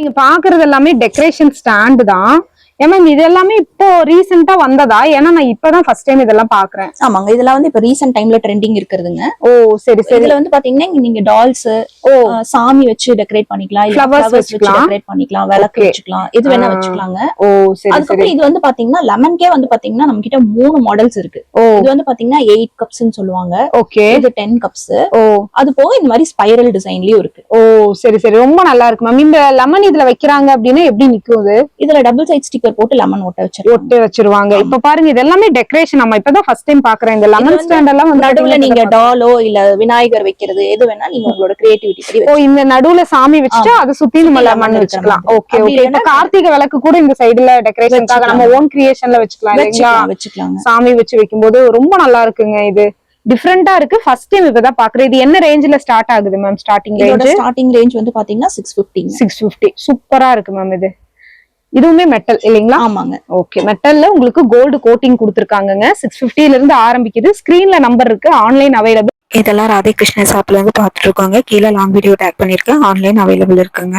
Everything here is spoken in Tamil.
நீங்க பாக்குறது எல்லாமே டெக்கரேஷன் ஸ்டாண்ட் தான். ஏன்னா இது எல்லாமே இப்போ ரீசெண்டா வந்ததா? ஏன்னா நான் இப்பதான் ஃபர்ஸ்ட் டைம் இதெல்லாம் பாக்குறேன். ஆமாங்க, இதெல்லாம் வந்து இப்ப ரீசெண்ட் டைம்ல ட்ரெண்டிங் இருக்குதுங்க. ஓ சரி சரி. இதுல வந்து பாத்தீங்கன்னா நீங்க டால்ஸ், சாமி வச்சு டெக்கரேட் பண்ணிக்கலாம், ஃப்ளவர்ஸ் வச்சு டெக்கரேட் பண்ணிக்கலாம், விளக்கு வச்சுக்கலாம், எது வேணா வச்சுக்கலாங்க. ஓ சரி. அதுக்கப்புறம் இது வந்து பாத்தீங்கன்னா லெமன்கே வந்து பாத்தீங்கன்னா நம்ம கிட்ட 3 மாடல்ஸ் இருக்கு. இது வந்து பாத்தீங்கன்னா 8 கப்ஸ்ன்னு சொல்லுவாங்க. ஓகே, இது 10 கப்ஸ். அது போக இந்த மாதிரி ஸ்பைரல் டிசைன்லயும் இருக்கு. ஓ சரி சரி, ரொம்ப நல்லா இருக்கு மேம். இந்த லெமன் இதுல வைக்கிறாங்க அப்படின்னா எப்படி நிக்குது? இதுல டபுள் சைட் ஸ்டிக்கர் போட்டு லெமன் ஒட்ட வச்சிருவாங்க. இப்ப பாருங்க இது எல்லாமே டெக்கரேஷன். நம்ம இப்பதான் ஃபர்ஸ்ட் டைம் பாக்குறேன். இந்த லெமன் ஸ்டாண்ட் எல்லாம் வந்து நடுவுல நீங்க டாலோ இல்ல விநாயகர் வைக்கிறது எது வேணா நீங்க உங்களோட கிரியேட்டிவிட்டி படி. ஓ, இந்த நடுவுல சாமி வச்சுட்டு அதை சுத்தி நம்ம லெமன் வச்சுக்கலாம். Okay okay. இப்ப கார்த்திகை விளக்கு கூட இந்த சைடுல டெக்கரேஷனுக்காக நம்ம ஓன் கிரியேஷன்ல வச்சுக்கலாம். சாமி வச்சு வைக்கும்போது ரொம்ப நல்லா இருக்குங்க. இது டிஃபரெண்டா இருக்கு. ஃபர்ஸ்ட் டைம் இப்பதான் பாக்குறேன். இது என்ன ரேஞ்ச்ல ஸ்டார்ட் ஆகுது மேம்? ஸ்டார்டிங் ரேஞ்ச் வந்து பாத்தீங்கன்னா 650. சூப்பரா இருக்கு மேம். இதுவுமே மெட்டல் இல்லீங்களா? ஆமாங்க. ஓகே, மெட்டல்ல உங்களுக்கு கோல்டு கோட்டிங் கொடுத்திருக்காங்க. 650 இருந்து ஆரம்பிக்குது. ஸ்கிரீன்ல நம்பர் இருக்கு. Online available. இதெல்லாம் ராதே கிருஷ்ண ஷாப்ல இருந்து பாத்துட்டு இருக்கோங்க. கீழே லாங் வீடியோ டேக் பண்ணிருக்கேன். ஆன்லைன் அவைலபிள் இருக்குங்க.